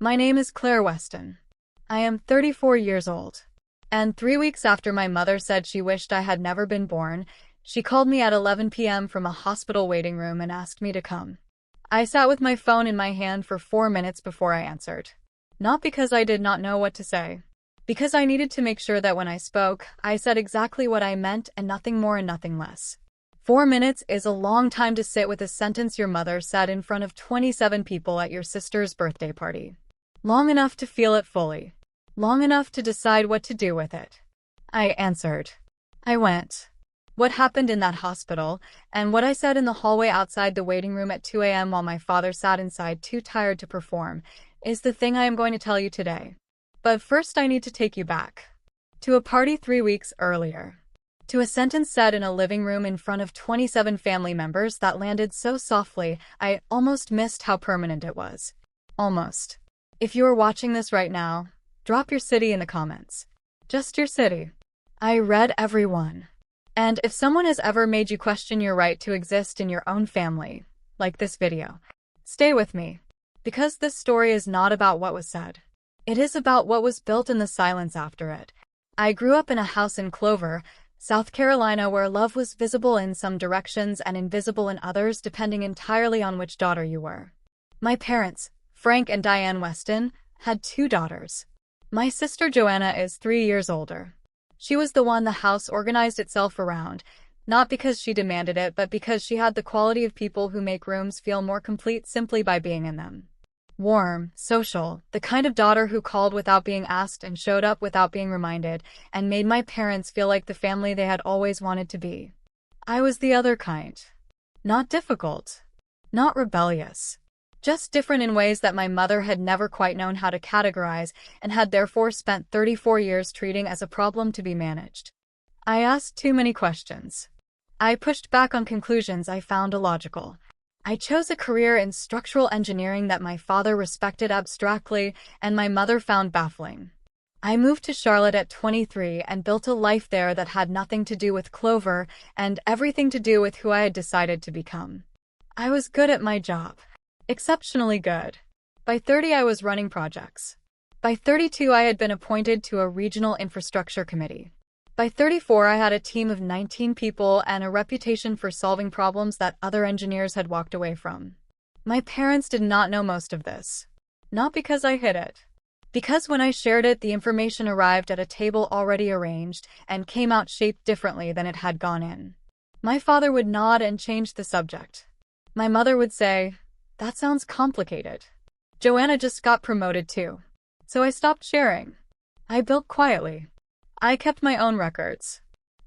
My name is Claire Weston. I am 34 years old. And 3 weeks after my mother said she wished I had never been born, she called me at 11 p.m. from a hospital waiting room and asked me to come. I sat with my phone in my hand for 4 minutes before I answered. Not because I did not know what to say. Because I needed to make sure that when I spoke, I said exactly what I meant and nothing more and nothing less. 4 minutes is a long time to sit with a sentence your mother said in front of 27 people at your sister's birthday party. Long enough to feel it fully. Long enough to decide what to do with it. I answered. I went. What happened in that hospital, and what I said in the hallway outside the waiting room at 2 a.m. while my father sat inside too tired to perform, is the thing I am going to tell you today. But first I need to take you back. To a party 3 weeks earlier. To a sentence said in a living room in front of 27 family members that landed so softly, I almost missed how permanent it was. Almost. If you are watching this right now, drop your city in the comments. Just your city. I read every one. And if someone has ever made you question your right to exist in your own family, like this video, stay with me. Because this story is not about what was said. It is about what was built in the silence after it. I grew up in a house in Clover, South Carolina, where love was visible in some directions and invisible in others, depending entirely on which daughter you were. My parents, Frank and Diane Weston, had 2 daughters. My sister Joanna is 3 years older. She was the one the house organized itself around, not because she demanded it, but because she had the quality of people who make rooms feel more complete simply by being in them. Warm, social, the kind of daughter who called without being asked and showed up without being reminded, and made my parents feel like the family they had always wanted to be. I was the other kind. Not difficult. Not rebellious. Just different in ways that my mother had never quite known how to categorize and had therefore spent 34 years treating as a problem to be managed. I asked too many questions. I pushed back on conclusions I found illogical. I chose a career in structural engineering that my father respected abstractly and my mother found baffling. I moved to Charlotte at 23 and built a life there that had nothing to do with Clover and everything to do with who I had decided to become. I was good at my job. Exceptionally good. By 30 I was running projects. By 32 I had been appointed to a regional infrastructure committee. By 34 I had a team of 19 people and a reputation for solving problems that other engineers had walked away from. My parents did not know most of this. Not because I hid it. Because when I shared it, the information arrived at a table already arranged and came out shaped differently than it had gone in. My father would nod and change the subject. My mother would say, "That sounds complicated. Joanna just got promoted too." So I stopped sharing. I built quietly. I kept my own records.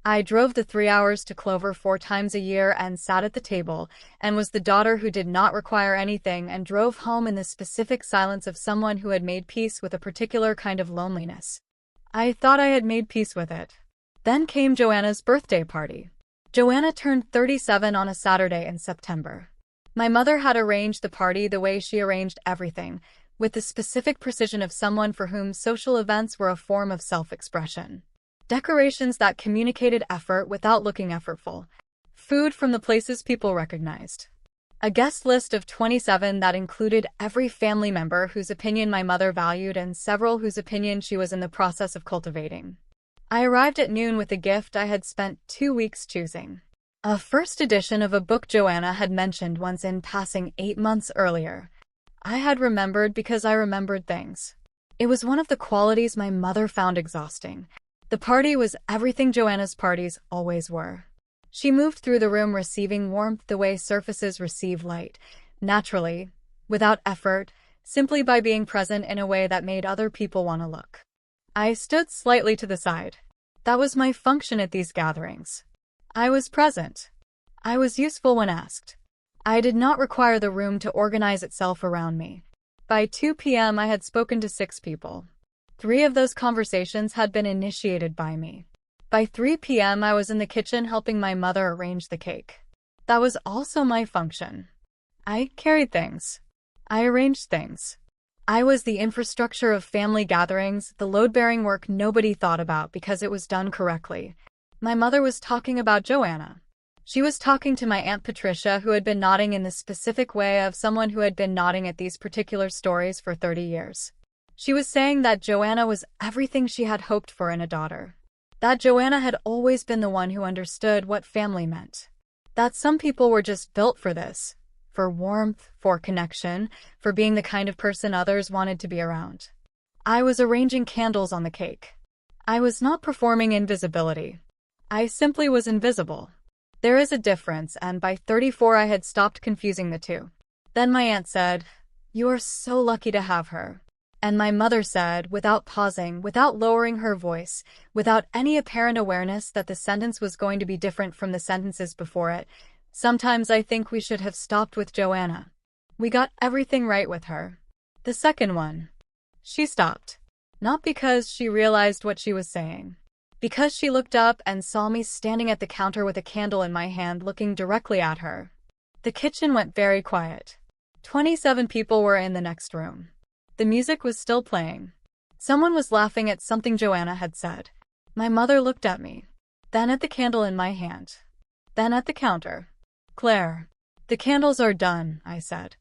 I drove the 3 hours to Clover 4 times a year and sat at the table, and was the daughter who did not require anything and drove home in the specific silence of someone who had made peace with a particular kind of loneliness. I thought I had made peace with it. Then came Joanna's birthday party. Joanna turned 37 on a Saturday in September. My mother had arranged the party the way she arranged everything, with the specific precision of someone for whom social events were a form of self-expression. Decorations that communicated effort without looking effortful. Food from the places people recognized. A guest list of 27 that included every family member whose opinion my mother valued and several whose opinion she was in the process of cultivating. I arrived at noon with a gift I had spent 2 weeks choosing. A first edition of a book Joanna had mentioned once in passing 8 months earlier. I had remembered because I remembered things. It was one of the qualities my mother found exhausting. The party was everything Joanna's parties always were. She moved through the room receiving warmth the way surfaces receive light, naturally, without effort, simply by being present in a way that made other people want to look. I stood slightly to the side. That was my function at these gatherings. I was present. I was useful when asked. I did not require the room to organize itself around me. By 2 p.m. I had spoken to 6 people. 3 of those conversations had been initiated by me. By 3 p.m. I was in the kitchen helping my mother arrange the cake. That was also my function. I carried things. I arranged things. I was the infrastructure of family gatherings, the load-bearing work nobody thought about because it was done correctly. My mother was talking about Joanna. She was talking to my Aunt Patricia, who had been nodding in the specific way of someone who had been nodding at these particular stories for 30 years. She was saying that Joanna was everything she had hoped for in a daughter. That Joanna had always been the one who understood what family meant. That some people were just built for this, for warmth, for connection, for being the kind of person others wanted to be around. I was arranging candles on the cake. I was not performing invisibility. I simply was invisible. There is a difference, and by 34 I had stopped confusing the two. Then my aunt said, "You are so lucky to have her." And my mother said, without pausing, without lowering her voice, without any apparent awareness that the sentence was going to be different from the sentences before it, "Sometimes I think we should have stopped with Joanna. We got everything right with her. The second one." She stopped. Not because she realized what she was saying. Because she looked up and saw me standing at the counter with a candle in my hand looking directly at her. The kitchen went very quiet. 27 people were in the next room. The music was still playing. Someone was laughing at something Joanna had said. My mother looked at me. Then at the candle in my hand. Then at the counter. "Claire, the candles are done," I said.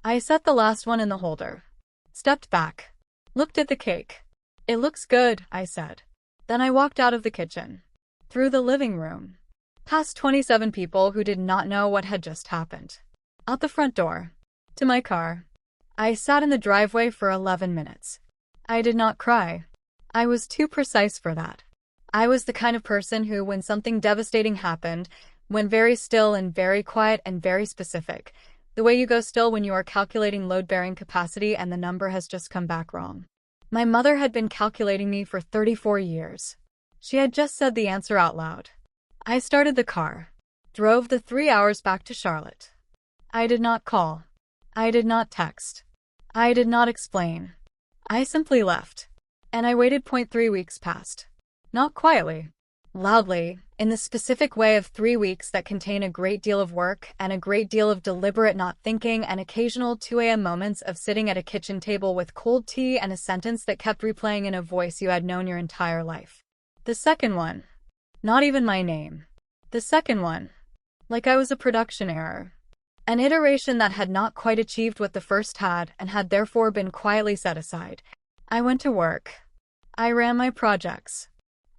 I set the last one in the holder. Stepped back. Looked at the cake. "It looks good," I said. Then I walked out of the kitchen. Through the living room. Past 27 people who did not know what had just happened. Out the front door. To my car. I sat in the driveway for 11 minutes. I did not cry. I was too precise for that. I was the kind of person who, when something devastating happened, went very still and very quiet and very specific, the way you go still when you are calculating load-bearing capacity and the number has just come back wrong. My mother had been calculating me for 34 years. She had just said the answer out loud. I started the car. Drove the 3 hours back to Charlotte. I did not call. I did not text. I did not explain. I simply left. And I waited. 3 weeks passed. Not quietly. Loudly, in the specific way of 3 weeks that contain a great deal of work and a great deal of deliberate not thinking and occasional 2 a.m. moments of sitting at a kitchen table with cold tea and a sentence that kept replaying in a voice you had known your entire life. The second one. Not even my name. The second one. Like I was a production error. An iteration that had not quite achieved what the first had and had therefore been quietly set aside. I went to work. I ran my projects.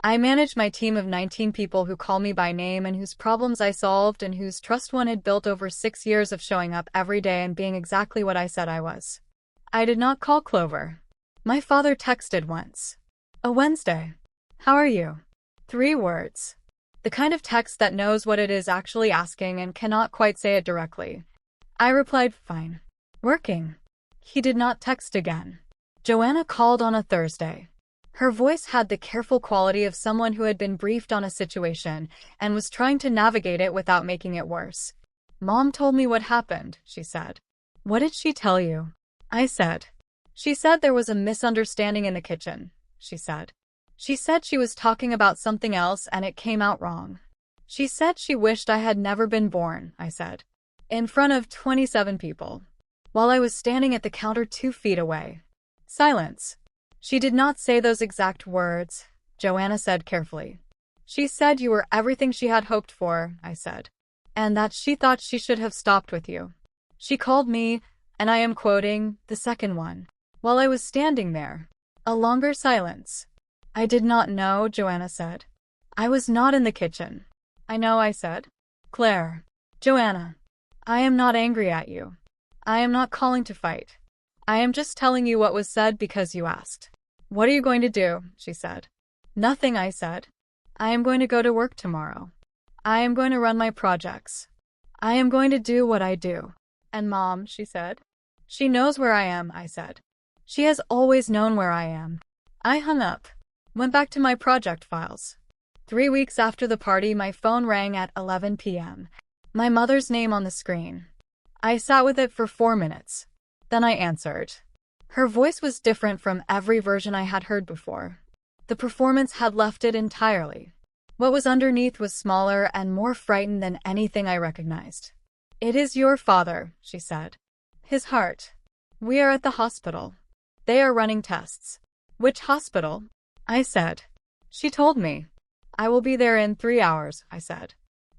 I managed my team of 19 people who call me by name and whose problems I solved and whose trust one had built over 6 years of showing up every day and being exactly what I said I was. I did not call Clover. My father texted once. A Wednesday. "How are you?" 3 words. The kind of text that knows what it is actually asking and cannot quite say it directly. I replied, "Fine. Working." He did not text again. Joanna called on a Thursday. Her voice had the careful quality of someone who had been briefed on a situation and was trying to navigate it without making it worse. "Mom told me what happened," she said. "What did she tell you?" I said. "She said there was a misunderstanding in the kitchen," she said. "She said she was talking about something else and it came out wrong. She said she wished I had never been born," I said. In front of 27 people. While I was standing at the counter 2 feet away. Silence. "She did not say those exact words," Joanna said carefully. "She said you were everything she had hoped for," I said. "And that she thought she should have stopped with you. She called me," and I am quoting, "the second one." While I was standing there. A longer silence. "I did not know," Joanna said. "I was not in the kitchen." "I know," I said. "Claire." "Joanna. I am not angry at you. I am not calling to fight. I am just telling you what was said because you asked." "What are you going to do?" she said. "Nothing," I said. "I am going to go to work tomorrow. I am going to run my projects. I am going to do what I do." "And Mom," she said. "She knows where I am," I said. "She has always known where I am." I hung up. Went back to my project files. 3 weeks after the party, my phone rang at 11 p.m. My mother's name on the screen. I sat with it for 4 minutes. Then I answered. Her voice was different from every version I had heard before. The performance had left it entirely. What was underneath was smaller and more frightened than anything I recognized. "It is your father," she said. "His heart. We are at the hospital. They are running tests." "Which hospital?" I said. She told me. "I will be there in 3 hours," I said.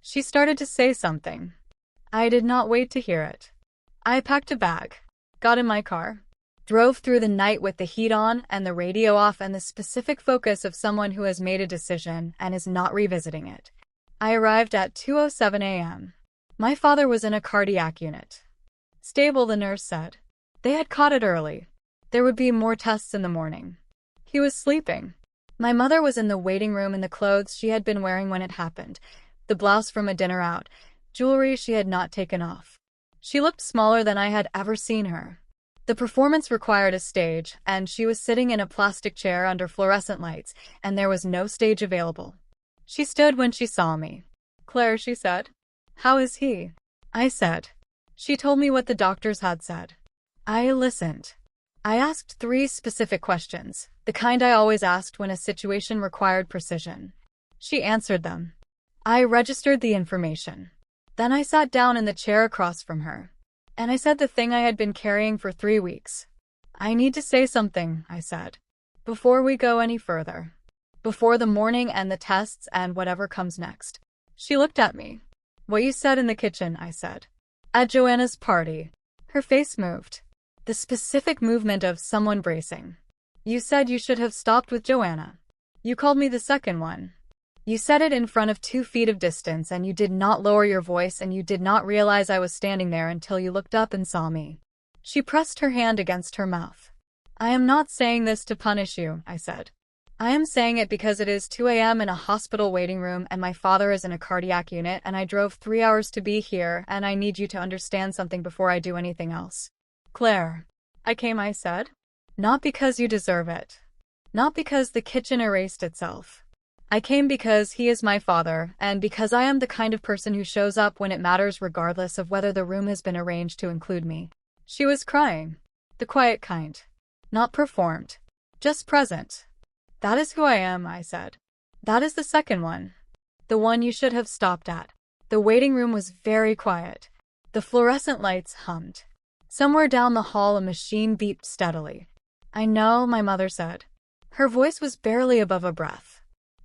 She started to say something. I did not wait to hear it. I packed a bag, got in my car, drove through the night with the heat on and the radio off and the specific focus of someone who has made a decision and is not revisiting it. I arrived at 2:07 a.m. My father was in a cardiac unit. Stable, the nurse said. They had caught it early. There would be more tests in the morning. He was sleeping. My mother was in the waiting room in the clothes she had been wearing when it happened, the blouse from a dinner out, jewelry she had not taken off. She looked smaller than I had ever seen her. The performance required a stage, and she was sitting in a plastic chair under fluorescent lights, and there was no stage available. She stood when she saw me. Claire, she said. How is he? I said. She told me what the doctors had said. I listened. I asked 3 specific questions, the kind I always asked when a situation required precision. She answered them. I registered the information. Then I sat down in the chair across from her. And I said the thing I had been carrying for 3 weeks. I need to say something, I said. Before we go any further. Before the morning and the tests and whatever comes next. She looked at me. What you said in the kitchen, I said. At Joanna's party. Her face moved. The specific movement of someone bracing. You said you should have stopped with Joanna. You called me the second one. You said it in front of 2 feet of distance and you did not lower your voice and you did not realize I was standing there until you looked up and saw me. She pressed her hand against her mouth. I am not saying this to punish you, I said. I am saying it because it is 2 a.m. in a hospital waiting room and my father is in a cardiac unit and I drove 3 hours to be here and I need you to understand something before I do anything else. Claire. I said. Not because you deserve it. Not because the kitchen erased itself. I came because he is my father, and because I am the kind of person who shows up when it matters regardless of whether the room has been arranged to include me. She was crying. The quiet kind. Not performed. Just present. That is who I am, I said. That is the second one. The one you should have stopped at. The waiting room was very quiet. The fluorescent lights hummed. Somewhere down the hall a machine beeped steadily. I know, my mother said. Her voice was barely above a breath.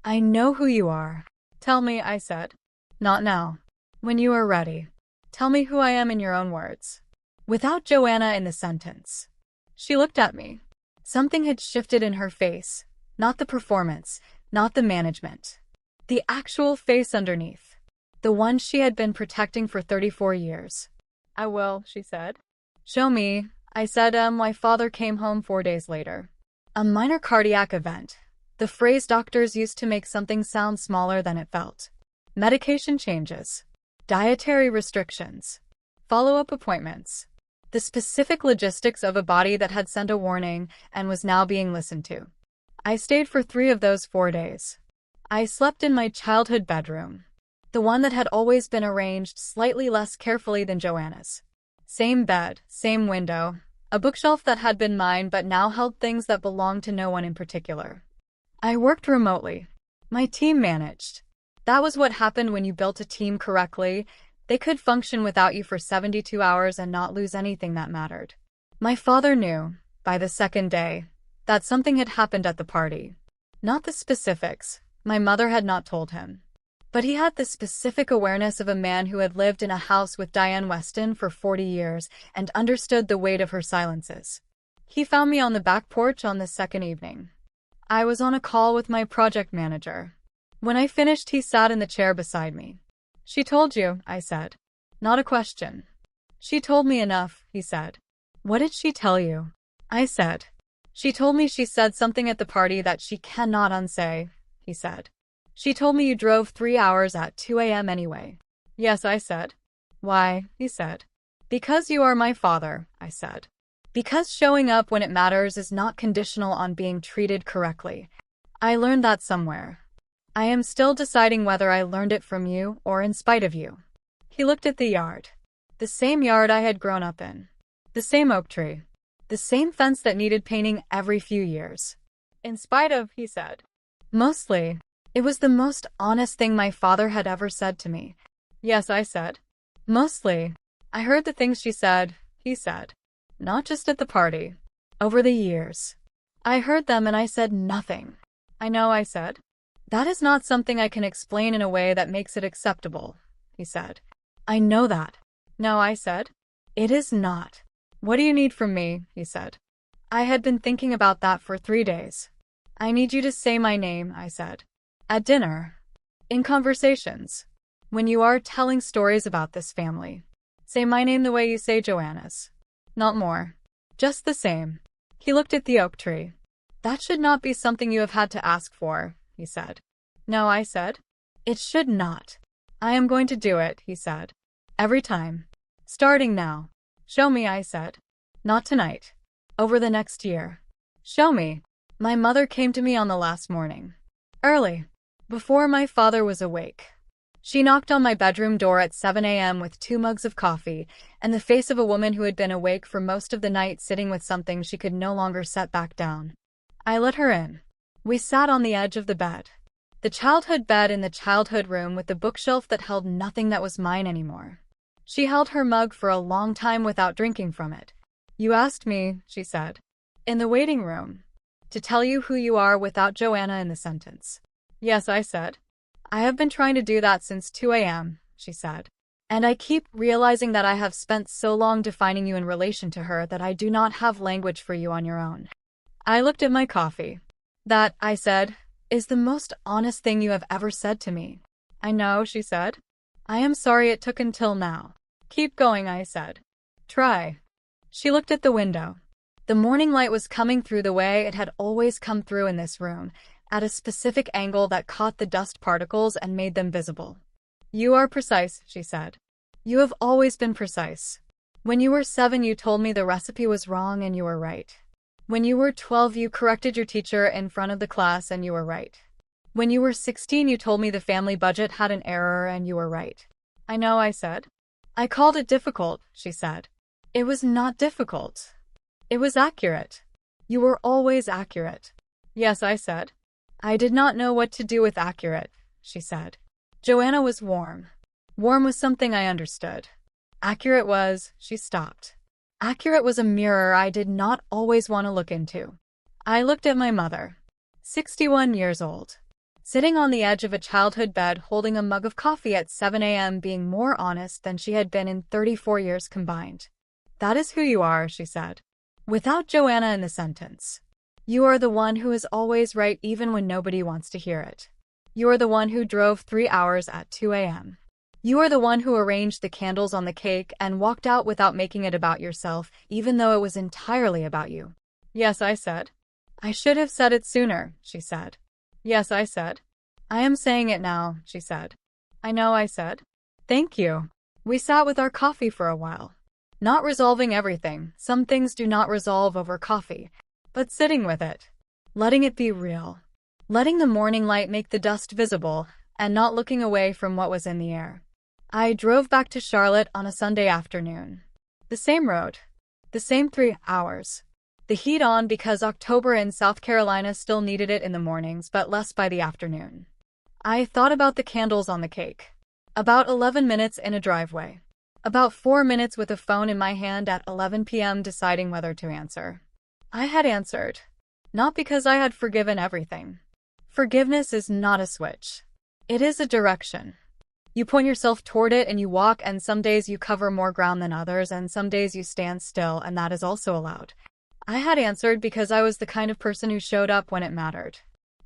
I know who you are. Tell me, I said. Not now. When you are ready. Tell me who I am in your own words. Without Joanna in the sentence. She looked at me. Something had shifted in her face. Not the performance, not the management. The actual face underneath. The one she had been protecting for 34 years. I will, she said. Show me, I said. My father came home 4 days later. A minor cardiac event. The phrase doctors used to make something sound smaller than it felt. Medication changes. Dietary restrictions. Follow-up appointments. The specific logistics of a body that had sent a warning and was now being listened to. I stayed for 3 of those 4 days. I slept in my childhood bedroom. The one that had always been arranged slightly less carefully than Joanna's. Same bed, same window, a bookshelf that had been mine but now held things that belonged to no one in particular. I worked remotely. My team managed. That was what happened when you built a team correctly. They could function without you for 72 hours and not lose anything that mattered. My father knew, by the second day, that something had happened at the party. Not the specifics. My mother had not told him. But he had the specific awareness of a man who had lived in a house with Diane Weston for 40 years and understood the weight of her silences. He found me on the back porch on the second evening. I was on a call with my project manager. When I finished, he sat in the chair beside me. She told you, I said. Not a question. She told me enough, he said. What did she tell you? I said. She told me she said something at the party that she cannot unsay, he said. She told me you drove 3 hours at 2 a.m. anyway. Yes, I said. Why, he said. Because you are my father, I said. Because showing up when it matters is not conditional on being treated correctly. I learned that somewhere. I am still deciding whether I learned it from you or in spite of you. He looked at the yard. The same yard I had grown up in. The same oak tree. The same fence that needed painting every few years. In spite of, he said. Mostly. It was the most honest thing my father had ever said to me. Yes, I said. Mostly. I heard the things she said, he said. Not just at the party. Over the years. I heard them and I said nothing. I know, I said. That is not something I can explain in a way that makes it acceptable, he said. I know that. No, I said. It is not. What do you need from me? He said. I had been thinking about that for 3 days. I need you to say my name, I said. At dinner. In conversations. When you are telling stories about this family. Say my name the way you say Joanna's. Not more. Just the same. He looked at the oak tree. That should not be something you have had to ask for, he said. No, I said. It should not. I am going to do it, he said. Every time. Starting now. Show me, I said. Not tonight. Over the next year. Show me. My mother came to me on the last morning. Early. Before my father was awake. She knocked on my bedroom door at 7 a.m. with 2 mugs of coffee and the face of a woman who had been awake for most of the night sitting with something she could no longer set back down. I let her in. We sat on the edge of the bed. The childhood bed in the childhood room with the bookshelf that held nothing that was mine anymore. She held her mug for a long time without drinking from it. You asked me, she said, in the waiting room, to tell you who you are without Joanna in the sentence. Yes, I said. I have been trying to do that since 2 a.m., she said. And I keep realizing that I have spent so long defining you in relation to her that I do not have language for you on your own. I looked at my coffee. That, I said, is the most honest thing you have ever said to me. I know, she said. I am sorry it took until now. Keep going, I said. Try. She looked at the window. The morning light was coming through the way it had always come through in this room, at a specific angle that caught the dust particles and made them visible. You are precise, she said. You have always been precise. When you were 7, you told me the recipe was wrong and you were right. When you were 12, you corrected your teacher in front of the class and you were right. When you were 16, you told me the family budget had an error and you were right. I know, I said. I called it difficult, she said. It was not difficult. It was accurate. You were always accurate. Yes, I said. I did not know what to do with accurate, she said. Joanna was warm. Warm was something I understood. Accurate was, she stopped. Accurate was a mirror I did not always want to look into. I looked at my mother, 61 years old, sitting on the edge of a childhood bed holding a mug of coffee at 7 a.m. being more honest than she had been in 34 years combined. That is who you are, she said. Without Joanna in the sentence. You are the one who is always right even when nobody wants to hear it. You are the one who drove 3 hours at 2 a.m. You are the one who arranged the candles on the cake and walked out without making it about yourself, even though it was entirely about you. Yes, I said. I should have said it sooner, she said. Yes, I said. I am saying it now, she said. I know, I said. Thank you. We sat with our coffee for a while. Not resolving everything, some things do not resolve over coffee, but sitting with it. Letting it be real. Letting the morning light make the dust visible, and not looking away from what was in the air. I drove back to Charlotte on a Sunday afternoon. The same road. The same 3 hours. The heat on because October in South Carolina still needed it in the mornings but less by the afternoon. I thought about the candles on the cake. About 11 minutes in a driveway. About 4 minutes with a phone in my hand at 11 p.m. deciding whether to answer. I had answered. Not because I had forgiven everything. Forgiveness is not a switch. It is a direction. You point yourself toward it and you walk, and some days you cover more ground than others and some days you stand still, and that is also allowed. I had answered because I was the kind of person who showed up when it mattered.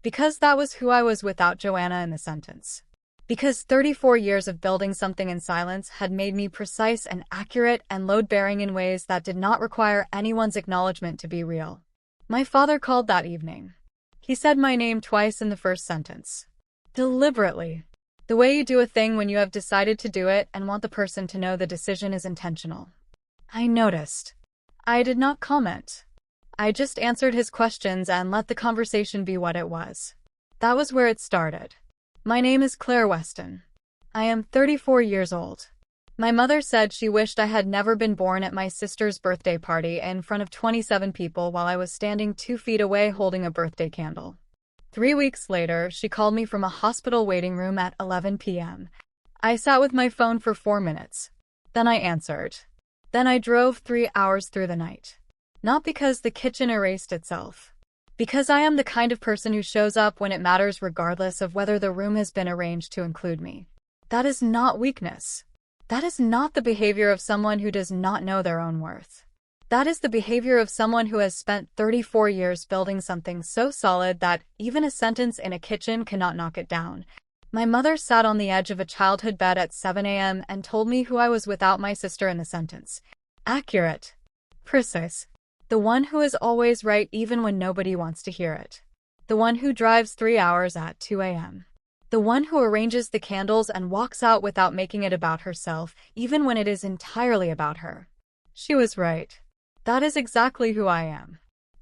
Because that was who I was without Joanna in the sentence. Because 34 years of building something in silence had made me precise and accurate and load-bearing in ways that did not require anyone's acknowledgement to be real. My father called that evening. He said my name twice in the first sentence. Deliberately. The way you do a thing when you have decided to do it and want the person to know the decision is intentional. I noticed. I did not comment. I just answered his questions and let the conversation be what it was. That was where it started. My name is Claire Weston. I am 34 years old. My mother said she wished I had never been born at my sister's birthday party in front of 27 people while I was standing 2 feet away holding a birthday candle. 3 weeks later, she called me from a hospital waiting room at 11 p.m. I sat with my phone for 4 minutes. Then I answered. Then I drove 3 hours through the night. Not because the kitchen erased itself. Because I am the kind of person who shows up when it matters regardless of whether the room has been arranged to include me. That is not weakness. That is not the behavior of someone who does not know their own worth. That is the behavior of someone who has spent 34 years building something so solid that even a sentence in a kitchen cannot knock it down. My mother sat on the edge of a childhood bed at 7 a.m. and told me who I was without my sister in the sentence. Accurate. Precise. The one who is always right even when nobody wants to hear it. The one who drives 3 hours at 2 a.m. The one who arranges the candles and walks out without making it about herself, even when it is entirely about her. She was right. That is exactly who I am.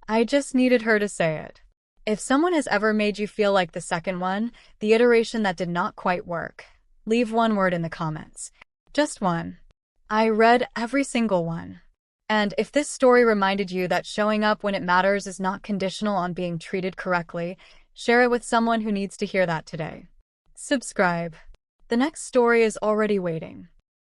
I just needed her to say it. If someone has ever made you feel like the second one, the iteration that did not quite work, leave one word in the comments. Just one. I read every single one. And if this story reminded you that showing up when it matters is not conditional on being treated correctly, share it with someone who needs to hear that today. Subscribe. The next story is already waiting.